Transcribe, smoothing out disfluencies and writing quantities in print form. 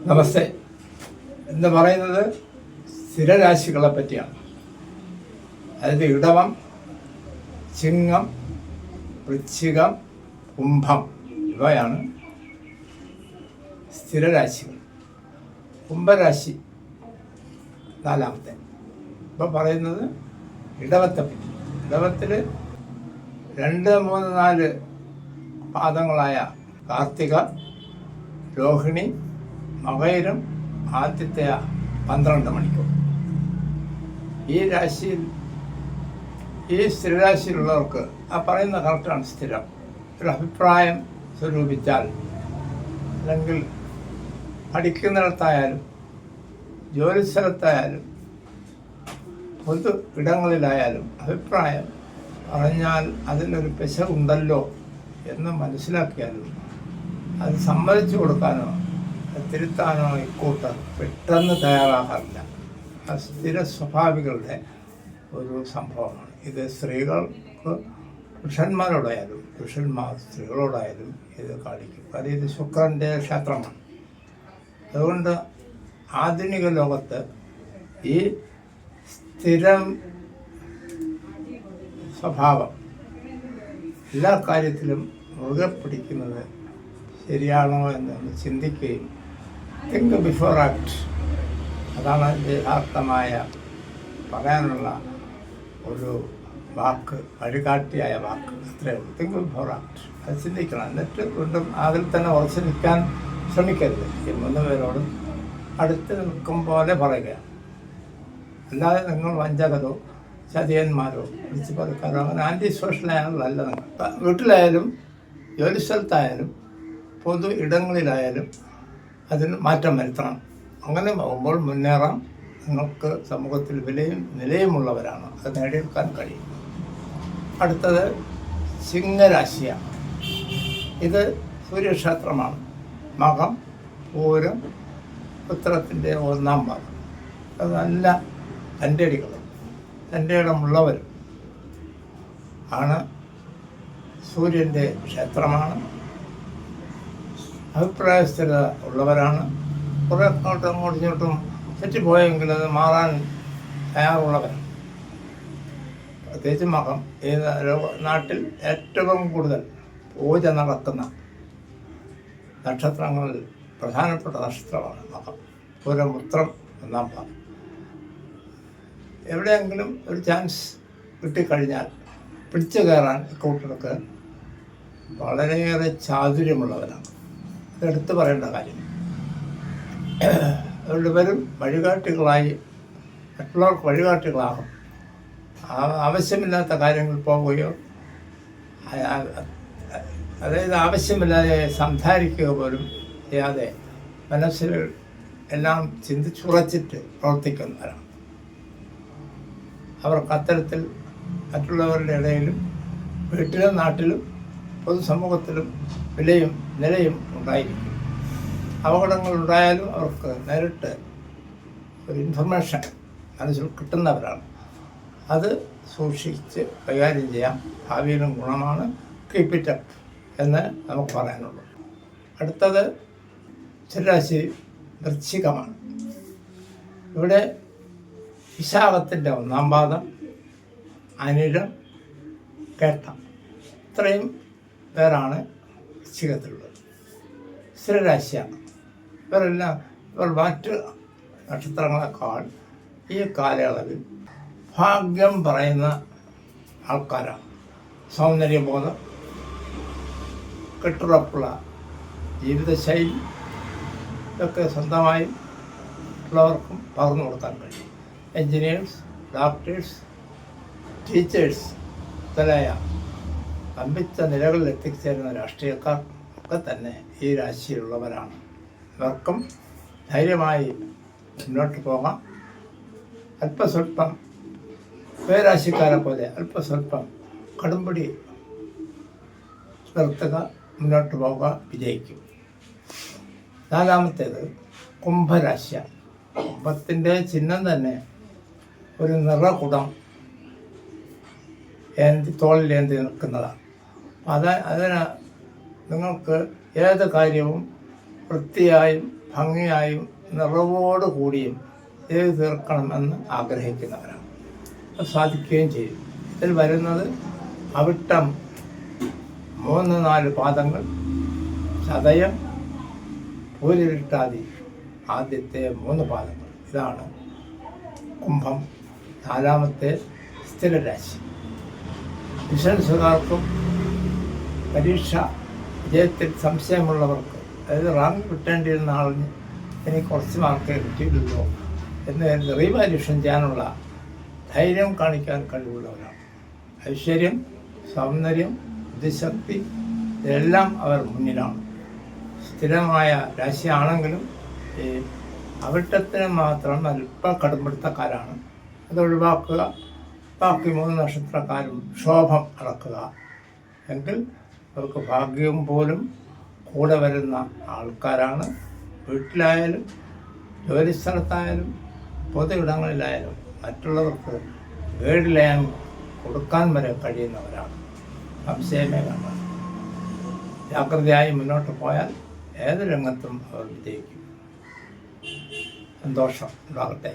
നമസ്തേ. എന്ന് പറയുന്നത് സ്ഥിരരാശികളെ പറ്റിയാണ്. അതായത് ഇടവം, ചിങ്ങം, വൃശ്ചികം, കുംഭം ഇവയാണ് സ്ഥിരരാശികൾ. കുംഭരാശി നാലാമത്തെ. ഇപ്പം പറയുന്നത് ഇടവത്തെപ്പറ്റി. ഇടവത്തിൽ 2, 3, 4 പാദങ്ങളായ കാർത്തിക, രോഹിണി, മകയിരം ആദ്യത്തെ 12 മണിക്കൂർ. ഈ രാശിയിൽ, ഈ സ്ഥിരരാശിയിലുള്ളവർക്ക് ആ പറയുന്ന കറക്റ്റാണ്. സ്ഥിരം ഒരു അഭിപ്രായം സ്വരൂപിച്ചാൽ, അല്ലെങ്കിൽ പഠിക്കുന്നിടത്തായാലും ജോലിസ്ഥലത്തായാലും പൊതു ഇടങ്ങളിലായാലും അഭിപ്രായം പറഞ്ഞാൽ അതിലൊരു പിശകുണ്ടല്ലോ എന്ന് മനസ്സിലാക്കിയാലും അത് സമ്മതിച്ചു കൊടുക്കാനോ തിരുത്താനോ ഇക്കൂട്ടർ പെട്ടെന്ന് തയ്യാറാകാറില്ല. ആ സ്ഥിര സ്വഭാവികളുടെ ഒരു സംഭവമാണ് ഇത്. സ്ത്രീകൾക്ക് പുരുഷന്മാരോടായാലും പുരുഷന്മാർ സ്ത്രീകളോടായാലും ഇത് കാണിക്കും. കാരണം ഇത് ശുക്രൻ്റെ ക്ഷേത്രമാണ്. അതുകൊണ്ട് ആധുനിക ലോകത്ത് ഈ സ്ഥിരം സ്വഭാവം എല്ലാ കാര്യത്തിലും മുറുകെ പിടിക്കുന്നത് ശരിയാണോ എന്നൊന്ന് ചിന്തിക്കുകയും തിങ്ക് ബിഫോർ ആക്ട്, അതാണ് അതിൻ്റെ യഥാർത്ഥമായ പറയാനുള്ള ഒരു വാക്ക്, വഴികാട്ടിയായ വാക്ക്. അത്രയേ ഉള്ളൂ. Think before act. അത് ചിന്തിക്കണം. എന്നിട്ട് വീണ്ടും അതിൽ തന്നെ ഉറച്ചു നിൽക്കാൻ ശ്രമിക്കരുത്. ഈ 3 പേരോടും അടുത്ത് നിൽക്കും പോലെ പറയുകയാണ്. അല്ലാതെ നിങ്ങൾ വഞ്ചകരോ ചതിയന്മാരോ വിളിച്ച് പറക്കാരോ അങ്ങനെ ആൻറ്റി സോഷ്യലായാലല്ല. നിങ്ങൾ വീട്ടിലായാലും ജോലിസ്ഥലത്തായാലും പൊതു ഇടങ്ങളിലായാലും അതിന് മാറ്റം വരുത്തണം. അങ്ങനെ ആകുമ്പോൾ മുന്നേറാം. നിങ്ങൾക്ക് സമൂഹത്തിൽ വിലയും നിലയുമുള്ളവരാണ്. അത് നേടിയെടുക്കാൻ കഴിയും. അടുത്തത് ചിങ്ങരാശിയാണ്. ഇത് സൂര്യക്ഷേത്രമാണ്. മകം, പൂരം, ഉത്തരത്തിൻ്റെ 1-ാം ഭാഗം. അത് നല്ല തൻ്റെ ഇടമുള്ളവരും ആണ്. സൂര്യൻ്റെ ക്ഷേത്രമാണ്. അഭിപ്രായ സ്ഥിരത ഉള്ളവരാണ്. കുറേ അങ്ങോട്ടും ഇങ്ങോട്ടും തെറ്റിപ്പോയെങ്കിൽ അത് മാറാൻ തയ്യാറുള്ളവരാണ്. പ്രത്യേകിച്ച് മകം ഈ നാട്ടിൽ ഏറ്റവും കൂടുതൽ പൂജ നടക്കുന്ന നക്ഷത്രങ്ങളിൽ പ്രധാനപ്പെട്ട നക്ഷത്രമാണ് മകം. പൂരം, ഉത്രം 1-ാം ഭാഗം. എവിടെയെങ്കിലും ഒരു ചാൻസ് കിട്ടിക്കഴിഞ്ഞാൽ പിടിച്ചു കയറാൻ കൂട്ടർക്ക് വളരെയേറെ ചാതുര്യമുള്ളവരാണ്. ഇതെടുത്ത് പറയേണ്ട കാര്യം. അതുകൊണ്ട് ഇവരും വഴികാട്ടികളായി മറ്റുള്ളവർക്ക് വഴികാട്ടികളാകും. ആവശ്യമില്ലാത്ത കാര്യങ്ങൾ പോവുകയോ, അതായത് ആവശ്യമില്ലാതെ സംസാരിക്കുക പോലും ചെയ്യാതെ മനസ്സിൽ എല്ലാം ചിന്തിച്ചുറച്ചിട്ട് പ്രവർത്തിക്കുന്നവരാണ്. അവർക്ക് അത്തരത്തിൽ മറ്റുള്ളവരുടെ ഇടയിലും വീട്ടിലും നാട്ടിലും പൊതുസമൂഹത്തിലും വിലയും നിലയും ഉണ്ടായിരിക്കും. അപകടങ്ങൾ ഉണ്ടായാലും അവർക്ക് നേരിട്ട് ഒരു ഇൻഫർമേഷൻ മനസ്സിൽ കിട്ടുന്നവരാണ്. അത് സൂക്ഷിച്ച് കൈകാര്യം ചെയ്യാം. ഭാവിയിലും ഗുണമാണ്. കീപ്പ് ഇറ്റ് അപ്പ് എന്ന് നമുക്ക് പറയാനുള്ളൂ. അടുത്തത് സ്ഥിരരാശി വൃശ്ചികമാണ്. ഇവിടെ വിശാഖത്തിൻ്റെ 1-ാം പാദം, അനിഴം, കേട്ടം, ഇത്രയും പേരാണ് വൃശ്ചികത്തിലുള്ളത്. സ്ഥിരരാശിയാണ്. ഇവർ മറ്റ് നക്ഷത്രങ്ങളെക്കാൾ ഈ കാലയളവിൽ ഭാഗ്യം പറയുന്ന ആൾക്കാരാണ്. സൗന്ദര്യബോധം, കെട്ടുറപ്പുള്ള ജീവിതശൈലി ഇതൊക്കെ സ്വന്തമായി ഉള്ളവർക്കും പകർന്നു കൊടുക്കാൻ കഴിയും. എൻജിനീയേഴ്സ്, ഡോക്ടേഴ്സ്, ടീച്ചേഴ്സ് മുതലായ വമ്പിച്ച നിലകളിൽ എത്തിച്ചേരുന്ന രാഷ്ട്രീയക്കാർ ഒക്കെ തന്നെ ഈ രാശിയിലുള്ളവരാണ്. ഇവർക്കും ധൈര്യമായി മുന്നോട്ട് പോകാം. അല്പസ്വല്പം പേരാശിക്കാരെ പോലെ അല്പസ്വല്പം കടുംപിടി നിർത്തുക, മുന്നോട്ട് പോവുക, വിജയിക്കും. 4-ാമത്തേത് കുംഭരാശിയാണ്. കുംഭത്തിൻ്റെ ചിഹ്നം തന്നെ ഒരു നിറകുടം തോളിലേന്തി നിൽക്കുന്നതാണ്. അതിന് നിങ്ങൾക്ക് ഏത് കാര്യവും വൃത്തിയായും ഭംഗിയായും നിറവോടു കൂടിയും ചെയ്തു തീർക്കണമെന്ന് ആഗ്രഹിക്കുന്നവരാണ്. അത് സാധിക്കുകയും ചെയ്യും. ഇതിൽ വരുന്നത് അവിട്ടം 3-4 പാദങ്ങൾ, ചതയം, പൂരിട്ടാതി ആദ്യത്തെ 3 പാദങ്ങൾ. ഇതാണ് കുംഭം, 4-മത്തെ സ്ഥിരരാശി. ബിസിനസ്സുകാർക്കും പരീക്ഷ വിജയത്തിൽ സംശയമുള്ളവർക്ക്, അതായത് റാങ്ക് കിട്ടേണ്ടിയിരുന്ന ആളിന് എനിക്ക് കുറച്ച് മാർക്കേ കിട്ടിയിട്ടുള്ളൂ എന്ന് കരുതി റീവാല്യൂഷൻ ചെയ്യാനുള്ള ധൈര്യം കാണിക്കാൻ കഴിവുള്ളവരാണ്. ഐശ്വര്യം, സൗന്ദര്യം, ബുദ്ധിശക്തി ഇതെല്ലാം അവർ മുന്നിലാണ്. സ്ഥിരമായ രാശിയാണെങ്കിലും ഈ അവിട്ടത്തിന് മാത്രം അല്പം കടുംപിടുത്തക്കാരാണ്. അത് ഒഴിവാക്കുക. ബാക്കി 3 നക്ഷത്രക്കാരും ക്ഷോഭം അടക്കുക എങ്കിൽ അവർക്ക് ഭാഗ്യവും പോലും കൂടെ വരുന്ന ആൾക്കാരാണ്. വീട്ടിലായാലും ജോലിസ്ഥലത്തായാലും പൊതു ഇടങ്ങളിലായാലും മറ്റുള്ളവർക്ക് ഗൈഡ് ലൈൻ കൊടുക്കാൻ വരെ കഴിയുന്നവരാണ്. സംശയമേ വേണ്ട. ജാഗ്രതയായി മുന്നോട്ട് പോയാൽ ഏത് രംഗത്തും അവർ വിജയിക്കും. സന്തോഷം ഉണ്ടാകട്ടെ.